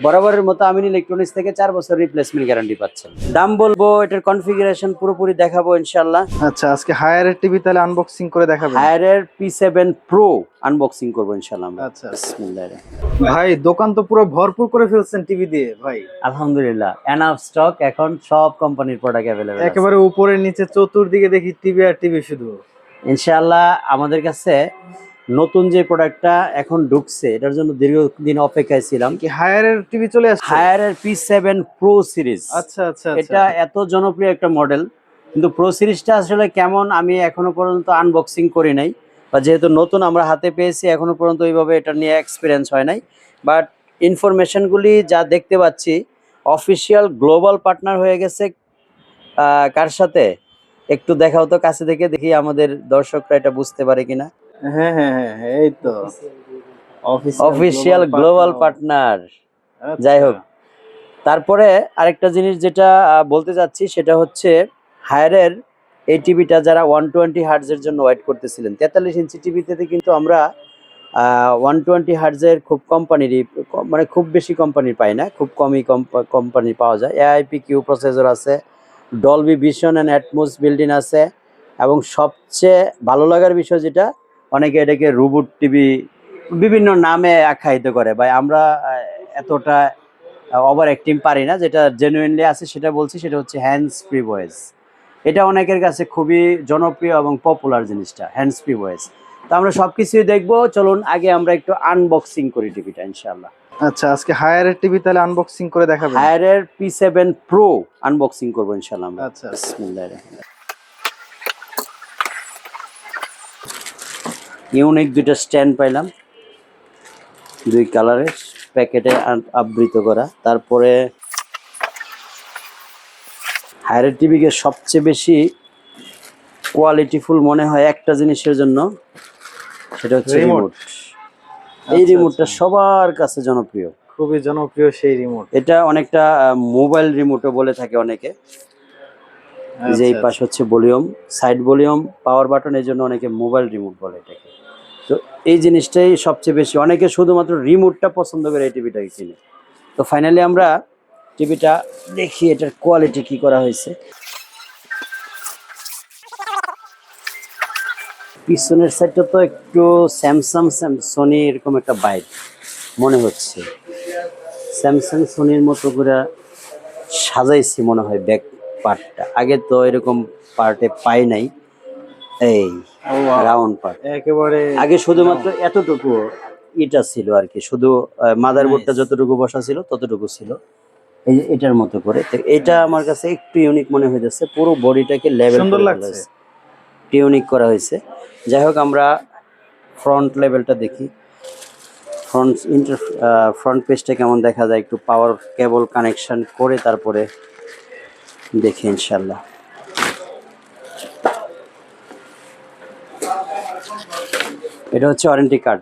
বরাবরের মতো আমিন ইলেকট্রনিক্স থেকে 4 বছর রিপ্লেসমেন্ট গ্যারান্টি পাচ্ছেন। দাম বলবো, এটার কনফিগারেশন পুরোপুরি দেখাবো ইনশাআল্লাহ। আচ্ছা, আজকে হায়ারের টিভি তাহলে আনবক্সিং করে দেখাবেন। হায়ারের P7 Pro আনবক্সিং করবো ইনশাআল্লাহ আমরা। আচ্ছা বিসমিল্লাহির ভাই, দোকান তো পুরো ভরপুর করে ফেলছেন টিভি দিয়ে ভাই। আলহামদুলিল্লাহ, এনাফ স্টক, এখন সব কোম্পানির প্রোডাক্ট अवेलेबल আছে। একেবারে উপরে নিচে চতুর্দিকে দেখি টিভি আর টিভি শুধু। ইনশাআল্লাহ আমাদের কাছে নতুন যে প্রোডাক্টটা এখন ঢুকছে, এটার জন্য দীর্ঘদিন অপেক্ষায় ছিলাম। কি হায়ারের টিভি চলে আসছে? হায়ারের P7 Pro সিরিজ। আচ্ছা আচ্ছা, এটা এত জনপ্রিয় একটা মডেল, কিন্তু প্রো সিরিজটা আসলে কেমন আমি এখনো পর্যন্ত আনবক্সিং করি নাই, বা যেহেতু নতুন আমরা হাতে পেয়েছি এখনো পর্যন্ত ওইভাবে এটা নিয়ে এক্সপিরিয়েন্স হয় নাই। বাট ইনফরমেশনগুলি যা দেখতে পাচ্ছি, অফিসিয়াল গ্লোবাল পার্টনার হয়ে গেছে। কার সাথে একটু দেখাও তো, কাছে থেকে দেখি আমাদের দর্শকরা এটা বুঝতে পারে কিনা। হ্যাঁ হ্যাঁ হ্যাঁ, এই তো অফিসিয়াল গ্লোবাল পার্টনার। যাই হোক, তারপরে আরেকটা জিনিস যেটা বলতে চাচ্ছি সেটা হচ্ছে, হায়ারের এই টিভিটা যারা 120 হার্টজের জন্য ওয়েট করতেছিলেন, 43 ইঞ্চি টিভিতে কিন্তু আমরা 120 হার্টজের খুব কোম্পানিরই, মানে খুব বেশি কোম্পানির পাই না, খুব কমই কোম্পানি পাওয়া যায়। AIPQ প্রসেসর আছে, Dolby vision and Atmos building আছে, এবং সবচেয়ে ভালো লাগার বিষয় যেটা, অনেকে এটাকে রোবট টিভি বিভিন্ন নামে আখ্যায়িত করে। ভাই আমরা এতটা ওভার অ্যাক্টিং পারি না, যেটা জেনুইনলি আছে সেটা বলছি, সেটা হচ্ছে হ্যান্ডস ফ্রি ভয়েস। এটা অনেকের কাছে খুবই জনপ্রিয় এবং পপুলার জিনিসটা, হ্যান্ডস ফ্রি ভয়েস। তো আমরা সবকিছুই দেখবো, চলুন আগে আমরা একটু আনবক্সিং করি টিভিটা ইনশাআল্লাহ। আচ্ছা, আজকে হায়ারের টিভি তাহলে আনবক্সিং করে দেখাবেন। হায়ারের P7 Pro আনবক্সিং করবো ইনশাআল্লাহ আমরা। আচ্ছা, বিসমিল্লাহির রহমানির রহিম। ইউনিক দুইটা স্ট্যান্ড পাইলাম, দুই কালারের, প্যাকেটে আবৃত করা। তারপরে হায়ারের টিভিকে সবচেয়ে বেশি কোয়ালিটিফুল মনে হয় একটা জিনিসের জন্য, সেটা হচ্ছে রিমোট। এই রিমোটটা সবার কাছে জনপ্রিয়, খুবই জনপ্রিয় সেই রিমোট। এটা অনেকটা মোবাইল রিমোটও বলে থাকে অনেকে। যে এই পাশ হচ্ছে volume, side volume, power button, এই জন্য অনেকে মোবাইল রিমোট বলে এটাকে। তো এই জিনিসটাই সবচেয়ে বেশি, অনেকে শুধুমাত্র রিমোটটা পছন্দ করে এই টিভিটাকে কিনে। তো ফাইনালি আমরা টিভিটা দেখি এটার কোয়ালিটি কি করা হয়েছে। পিছনের সাইডটা তো একটু স্যামসাং সোনি এরকম একটা বাইক মনে হচ্ছে, স্যামসাং সোনির মতো করে সাজাইছি মনে হয় ব্যাক পার্টটা। আগে তো এরকম পার্টে পাই নাই, এই রাউন্ড পার্ট একেবারে আগে শুধুমাত্র এতটুকু এটা ছিল আর কি, শুধু মাদারবোর্ডটা যতটুকু বসা ছিল ততটুকু ছিল, এই যে এটার মতো করে। তো এটা আমার কাছে একটু ইউনিক মনে হয়েছে, পুরো বডিটাকে লেভেল সুন্দর লাগছে, ইউনিক করা হয়েছে। যাই হোক, আমরা ফ্রন্ট লেভেলটা দেখি, ফ্রন্ট পেজটা কেমন দেখা যায়, একটু পাওয়ার কেবল কানেকশন করে তারপরে দেখি ইনশাল্লাহ। এটা হচ্ছে ওয়ারেন্টি কার্ড।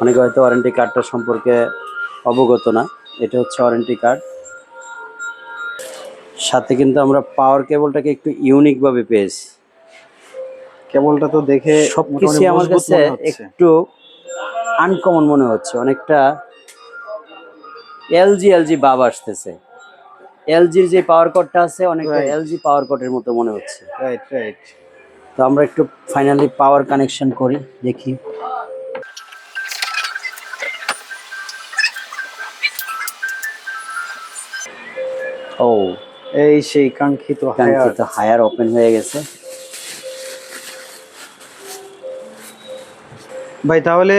অনেকে হয়তো ওয়ারেন্টি কার্ডটা সম্পর্কে অবগত না। এটা হচ্ছে ওয়ারেন্টি কার্ড, সাথে কিন্তু আমরা পাওয়ার কেবলটাকে একটু ইউনিক ভাবে পেয়েছি। কেবলটা তো দেখে সবকিছু আমার কাছে একটু আনকমন মনে হচ্ছে, অনেকটা এলজি ভাব আসতেছে। এলজির যে পাওয়ার কর্ডটা আছে, অনেকটা এলজি পাওয়ার কর্ডের মতো মনে হচ্ছে। Right right. তো আমরা একটু ফাইনালি পাওয়ার কানেকশন করি, দেখি। ও, এই সেই কাঙ্ক্ষিত হায়ার ওপেন হয়ে গেছে। ভাই তাহলে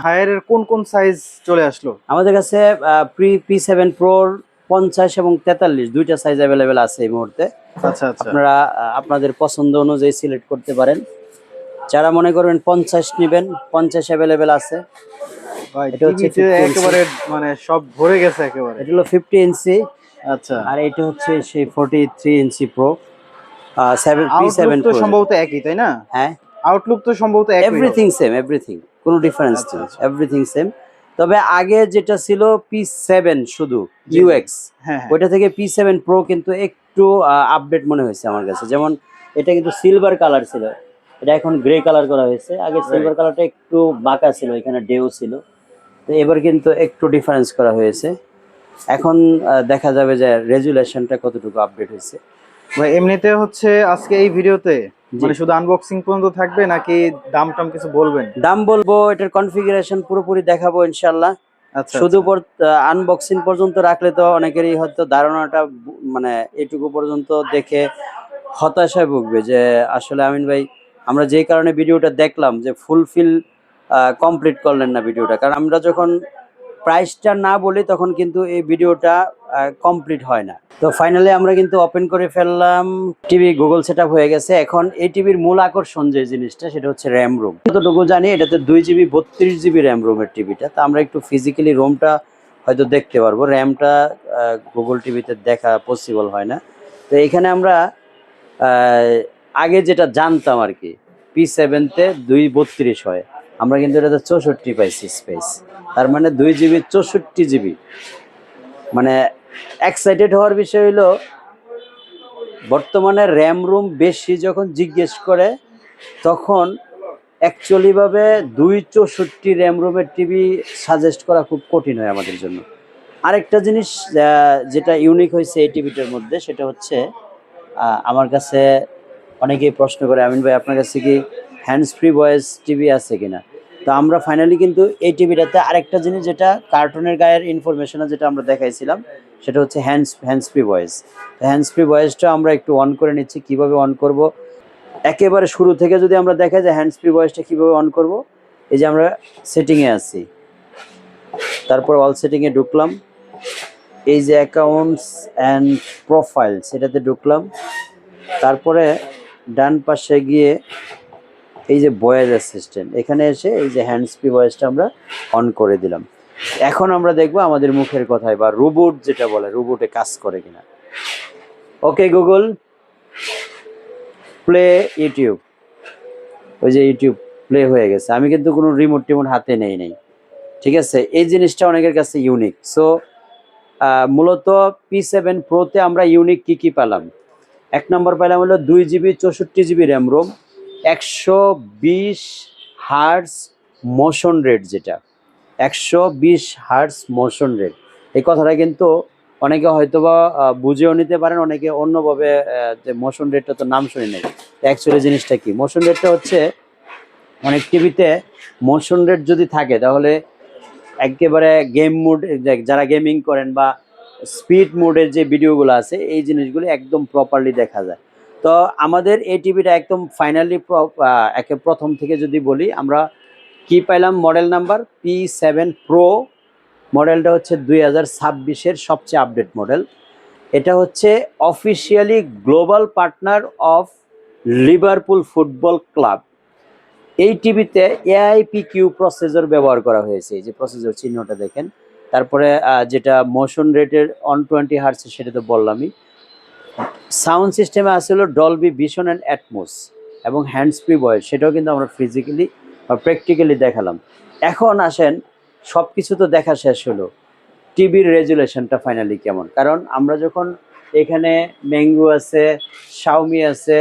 হায়ারের কোন কোন সাইজ চলে আসলো? আমাদের কাছে P7 Pro 50 এবং 43 দুইটা সাইজ অ্যাভেলেবেল আছে এই মুহূর্তে। আচ্ছা আচ্ছা, আপনারা আপনাদের পছন্দ অনুযায়ী সিলেক্ট করতে পারেন। যারা মনে করবেন 50 নেবেন, 50 অ্যাভেলেবেল আছে। এটা হচ্ছে একেবারে মানে সব ভরে গেছে একেবারে। এটা হলো 50 ইঞ্চি। আচ্ছা, আর এটা হচ্ছে সেই 43 ইঞ্চি প্রো। P7 তো সম্ভবত একই, তাই না? হ্যাঁ, আউটলুক তো সম্ভবত একই। এভরিথিং সেম, এভরিথিং, কোনো ডিফারেন্স নেই, এভরিথিং সেম। তবে আগে যেটা ছিল P7 শুধু UX, ওইটা থেকে P7 Pro কিন্তু একটু আপডেট মনে হয়েছে আমার কাছে। যেমন এটা কিন্তু সিলভার কালার ছিল, এটা এখন গ্রে কালার করা হয়েছে। আগে সিলভার কালারটা একটু বাঁকা ছিল, এখানে ডেও ছিল। তো এবার কিন্তু একটু ডিফারেন্স করা হয়েছে। এখন দেখা যাবে যে রেজুলেশনটা কতটুকু আপডেট হয়েছে। ভাই এমনিতে হচ্ছে আজকে এই ভিডিওতে জি। মানে শুধু আনবক্সিং পর্যন্ত থাকবে নাকি দাম টাম কিছু বলবেন? দাম বলবো, এটার কনফিগারেশন পুরোপুরি দেখাবো ইনশাল্লাহ। আচ্ছা শুধু আচ্ছা। আনবক্সিং পর্যন্ত রাখলে তো অনেকেরই হয়তো ধারণাটা মানে এটুকু পর্যন্ত দেখে হতাশায় ভুগবে যে আসলে আমিন ভাই আমরা যেই কারণে ভিডিওটা দেখলাম যে ফুলফিল কমপ্লিট করলেন না ভিডিওটা, কারণ আমরা যখন প্রাইসটা না বলি তখন কিন্তু এই ভিডিওটা কমপ্লিট হয় না। তো ফাইনালি আমরা কিন্তু ওপেন করে ফেললাম, টিভি গুগল সেটআপ হয়ে গেছে। এখন এই টিভির মূল আকর্ষণ যে জিনিসটা সেটা হচ্ছে র্যাম রোম। যতটুকু জানি এটাতে 2 জিবি 32 জিবি র্যাম রোমের টিভিটা। তো আমরা একটু ফিজিক্যালি রোমটা হয়তো দেখতে পারবো, র্যামটা গুগল টিভিতে দেখা পসিবল হয় না। তো এখানে আমরা আগে যেটা জানতাম আর কি, P7-তে 232 হয়, আমরা কিন্তু এটাতে 64 পাইছি স্পেস। তার মানে 2 জিবি 64 জিবি। মানে এক্সাইটেড হওয়ার বিষয় হলো বর্তমানে র্যাম রুম বেশি যখন জিজ্ঞেস করে তখন অ্যাকচুয়ালি ভাবে 264 র্যাম রুমের টিভি সাজেস্ট করা খুব কঠিন হয় আমাদের জন্য। আরেকটা জিনিস যেটা ইউনিক হয়েছে এই টিভিটার মধ্যে সেটা হচ্ছে আমার কাছে অনেকেই প্রশ্ন করে আমিন ভাই আপনার কাছে কি হ্যান্ডস ফ্রি ভয়েস টিভি আছে কিনা। তো আমরা ফাইনালি কিন্তু এই টিভিটাতে আরেকটা জিনিস যেটা কার্টুনের গায়ের ইনফরমেশনে যেটা আমরা দেখাইছিলাম সেটা হচ্ছে hands free voice. Hands free ভয়েসটা আমরা একটু অন করে নিচ্ছি। কিভাবে অন করব, একেবারে শুরু থেকে যদি আমরা দেখা যায় হ্যান্ডস ফ্রি ভয়েসটা কীভাবে অন করব, এই যে আমরা সেটিংয়ে আছি, তারপর অল সেটিংয়ে ঢুকলাম, এই যে অ্যাকাউন্টস অ্যান্ড প্রোফাইল সেটাতে ঢুকলাম, তারপরে ডান পাশে গিয়ে এই যে ভয়েস অ্যাসিস্ট্যান্ট এখানে এসে এই যে হ্যান্ডস ফ্রি ভয়েসটা আমরা অন করে দিলাম। এখন আমরা দেখবো আমাদের মুখের কথায় বা রোবট যেটা বলে রোবটে কাজ করে কিনা। ওকে গুগল প্লে ইউটিউব, ওই যে ইউটিউব প্লে হয়ে গেছে। আমি কিন্তু কোনো রিমোট টিমোট হাতে নেই। ঠিক আছে, এই জিনিসটা অনেকের কাছে ইউনিক। সো মূলত P7 প্রোতে আমরা ইউনিক কি পেলাম, 1 নম্বর পেলাম হলো 2 GB 64 GB RAM ROM, 120 hertz motion rate, যেটা 120 হার্টস মোশন রেট। এই কথাটা কিন্তু অনেকে হয়তোবা বুঝেও নিতে পারেন, অনেকে অন্যভাবে যে মোশন রেটটা তো নাম শুনে নেই। অ্যাকচুয়ালি জিনিসটা কি, মোশন রেটটা হচ্ছে অনেক টিভিতে মোশন রেট যদি থাকে তাহলে একেবারে গেম মোড, যারা গেমিং করেন বা স্পিড মোডের যে ভিডিওগুলো আছে এই জিনিসগুলো একদম প্রপারলি দেখা যায়। তো আমাদের এই টিভিটা একদম ফাইনালি একে প্রথম থেকে যদি বলি আমরা কি পাইলাম, মডেল নাম্বার P7 প্রো, মডেলটা হচ্ছে 2026-এর সবচেয়ে আপডেট মডেল। এটা হচ্ছে officially global partner of Liverpool football club. এই টিভিতে AIPQ প্রসেসর ব্যবহার করা হয়েছে, এই যে প্রসেসর চিহ্নটা দেখেন। তারপরে যেটা মোশন রেটের 120 হার্টজ সেটা তো বললামই। সাউন্ড সিস্টেমে আসলে ডলবি ভিশন অ্যান্ড অ্যাটমোস এবং হ্যান্ডস ফ্রি ভয়েস, সেটাও কিন্তু আমরা ফিজিক্যালি বা প্র্যাকটিক্যালি দেখালাম। এখন আসেন সব কিছু তো দেখা শেষ হলো, টিভির রেজুলেশনটা ফাইনালি কেমন। কারণ আমরা যখন এখানে ম্যাঙ্গো আছে, শাওমি আছে,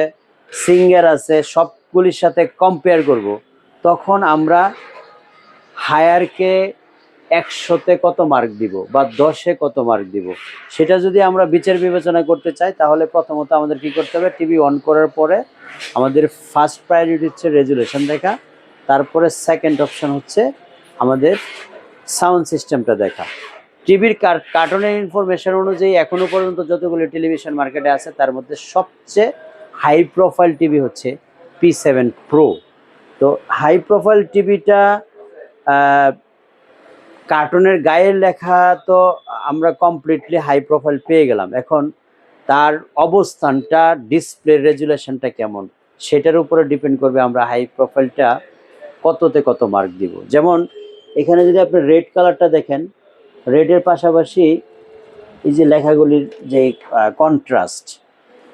সিঙ্গার আছে, সবগুলির সাথে কম্পেয়ার করব, তখন আমরা হায়ারকে 100-তে কত মার্ক দিব বা 10-এ কত মার্ক দিব, সেটা যদি আমরা বিচার বিবেচনা করতে চাই তাহলে প্রথমত আমাদের কি করতে হবে, টিভি অন করার পরে আমাদের ফার্স্ট প্রায়োরিটি হচ্ছে রেজুলেশন দেখা, তারপরে সেকেন্ড অপশন হচ্ছে আমাদের সাউন্ড সিস্টেমটা দেখা। টিভির কার্টুনের ইনফরমেশন অনুযায়ী এখনো পর্যন্ত যতগুলো টেলিভিশন মার্কেটে আছে তার মধ্যে সবচেয়ে হাই প্রোফাইল টিভি হচ্ছে P7 প্রো। তো হাই প্রোফাইল টিভিটা কার্টুনের গায়ের লেখা তো আমরা কমপ্লিটলি হাই প্রোফাইল পেয়ে গেলাম। এখন তার অবস্থানটা, ডিসপ্লে রেজুলেশনটা কেমন সেটার উপরে ডিপেন্ড করবে আমরা হাই প্রোফাইলটা কততে কত মার্ক দিব। যেমন এখানে যদি আপনি রেড কালারটা দেখেন, রেডের পাশাপাশি এই যে লেখাগুলির যে কন্ট্রাস্ট,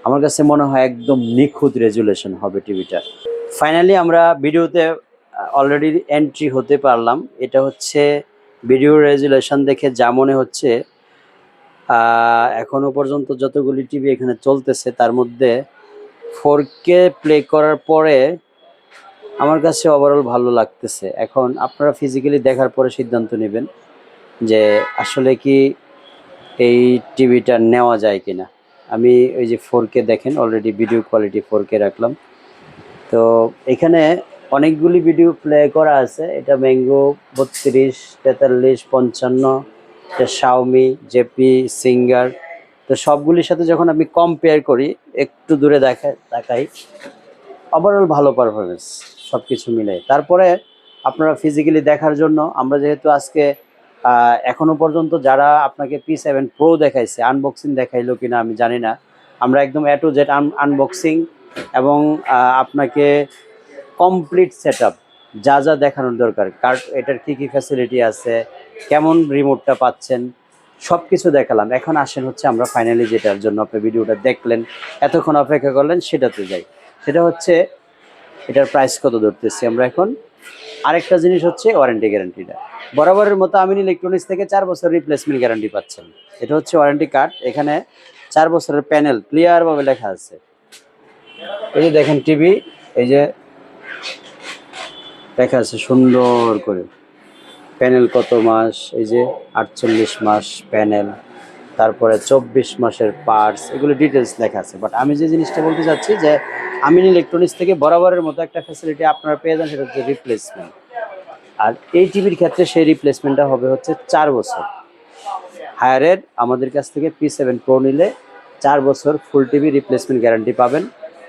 আমার কাছে মনে হয় একদম নিখুঁত রেজুলেশন হবে টিভিটা। ফাইনালি আমরা ভিডিওতে অলরেডি এন্ট্রি হতে পারলাম। এটা হচ্ছে ভিডিও রেজুলেশন দেখে যা মনে হচ্ছে এখনো পর্যন্ত যতগুলি টিভি এখানে চলতেছে তার মধ্যে 4K প্লে করার পরে আমার কাছে ওভারঅল ভালো লাগতেছে। এখন আপনারা ফিজিক্যালি দেখার পরে সিদ্ধান্ত নেবেন যে আসলে কি এই টিভিটা নেওয়া যায় কিনা। আমি ওই যে 4K দেখেন, অলরেডি ভিডিও কোয়ালিটি 4K রাখলাম। তো এখানে অনেকগুলি ভিডিও প্লে করা আছে। এটা ম্যাঙ্গো 32, 43, 55, এটা শাওমি, জেপি, সিঙ্গার। তো সবগুলির সাথে যখন আমি কম্পেয়ার করি, একটু দূরে দেখাই, ওভারঅল ভালো পারফরমেন্স সব কিছু মিলে। তারপরে আপনারা ফিজিক্যালি দেখার জন্য আমরা যেহেতু আজকে এখনো পর্যন্ত যারা আপনাকে P7 Pro দেখাইছে, আনবক্সিং দেখাইলো কিনা আমি জানি না, আমরা একদম A to Z আনবক্সিং এবং আপনাকে কমপ্লিট সেটআপ যা যা দেখানোর দরকার, এটার কি কি ফ্যাসিলিটি আছে, কেমন রিমোটটা পাচ্ছেন, সব কিছু দেখালাম। এখন আসেন হচ্ছে আমরা ফাইনালি যেটার জন্য আপনি ভিডিওটা দেখলেন, এতক্ষণ অপেক্ষা করলেন, সেটাতে যাই। সেটা হচ্ছে এটার প্রাইস কত ধরতেছি আমরা এখন। আরেকটা জিনিস হচ্ছে ওয়ারেন্টি গ্যারান্টিটা। বরাবরের মতো আমিন ইলেকট্রনিক্স থেকে 4 বছর রিপ্লেসমেন্ট গ্যারান্টি পাচ্ছেন। এটা হচ্ছে ওয়ারেন্টি কার্ড, এখানে 4 বছরের প্যানেল ক্লিয়ারভাবে লেখা আছে। এই যে দেখেন টিভি, এই যে লেখা আছে সুন্দর করে প্যানেল কত মাস, এই যে 48 মাস প্যানেল, তারপরে 24 মাসের পার্টস, এগুলো ডিটেলস লেখা আছে। বাট আমি যে জিনিসটা বলতে চাচ্ছি যে আমিন ইলেকট্রনিক্স থেকে বরাবরের মতো একটা ফ্যাসিলিটি আপনারা পেয়ে যান, সেটা হচ্ছে রিপ্লেসমেন্ট। আর এই টিভির ক্ষেত্রে সেই রিপ্লেসমেন্টটা হবে হচ্ছে 4 বছর। হায়ারের আমাদের কাছ থেকে P7 Pro নিলে 4 বছর ফুল টিভি রিপ্লেসমেন্ট গ্যারান্টি পাবেন।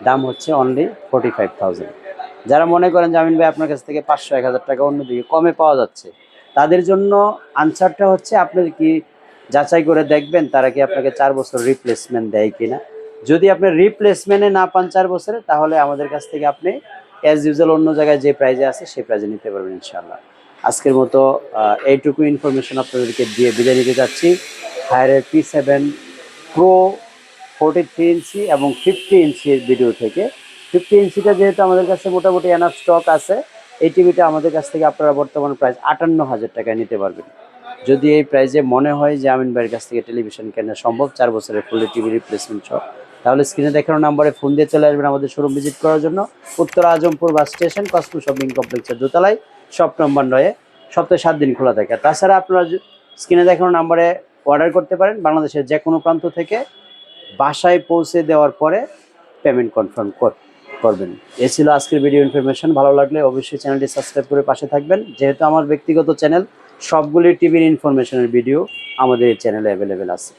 দাম হচ্ছে অনলি 45,000। যারা মনে করেন যে আমিন ভাই আপনার কাছ থেকে 500-1000 টাকা অন্যদিকে কমে পাওয়া যাচ্ছে, তাদের জন্য আনসারটা হচ্ছে আপনি কি যাচাই করে দেখবেন তারা কি আপনাকে 4 বছর রিপ্লেসমেন্ট দেয় কিনা। যদি আপনি রিপ্লেসমেন্টে না পান 4 বছরে, তাহলে আমাদের কাছ থেকে আপনি অ্যাজ ইউজুয়াল অন্য জায়গায় যে প্রাইজে আছে সেই প্রাইজে নিতে পারবেন ইনশাআল্লাহ। আজকের মতো এইটুকু ইনফরমেশন আপনাদেরকে দিয়ে বিদায় নিতে চাচ্ছি হায়ারের P7 Pro 43 ইঞ্চি এবং 50 ইঞ্চির ভিডিও থেকে। 50 ইঞ্চিটা যেহেতু আমাদের কাছে মোটামুটি এনাফ স্টক আছে, এই টিভিটা আমাদের কাছ থেকে আপনারা বর্তমান প্রাইস 58,000 টাকায় নিতে পারবেন। যদি এই প্রাইজে মনে হয় যে আমিন ভাইয়ের কাছ থেকে টেলিভিশন কেনা সম্ভব 4 বছরের ফুল টিভি রিপ্লেসমেন্ট সহ, তাহলে স্ক্রিনে দেখানো নাম্বারে ফোন দিয়ে চলে আসবেন আমাদের শোরুম ভিজিট করার জন্য। উত্তর Azampur bus station, Cosmo shopping কমপ্লেক্সের দোতলায়, শপ নম্বর 9-এ, সপ্তাহে 7 দিন খোলা থাকে। তাছাড়া আপনারা স্ক্রিনে দেখানো নাম্বারে অর্ডার করতে পারেন বাংলাদেশের যে কোনো প্রান্ত থেকে। বাসায় পৌঁছে দেওয়ার পরে পেমেন্ট কনফার্ম করবেন। এ ছিল আজকের ভিডিও ইনফরমেশন। ভালো লাগলে অবশ্যই চ্যানেলটি সাবস্ক্রাইব করে পাশে থাকবেন। যেহেতু আমার ব্যক্তিগত চ্যানেল, সবগুলি টিভির ইনফরমেশনের ভিডিও আমাদের এই চ্যানেলে অ্যাভেলেবেল আছে।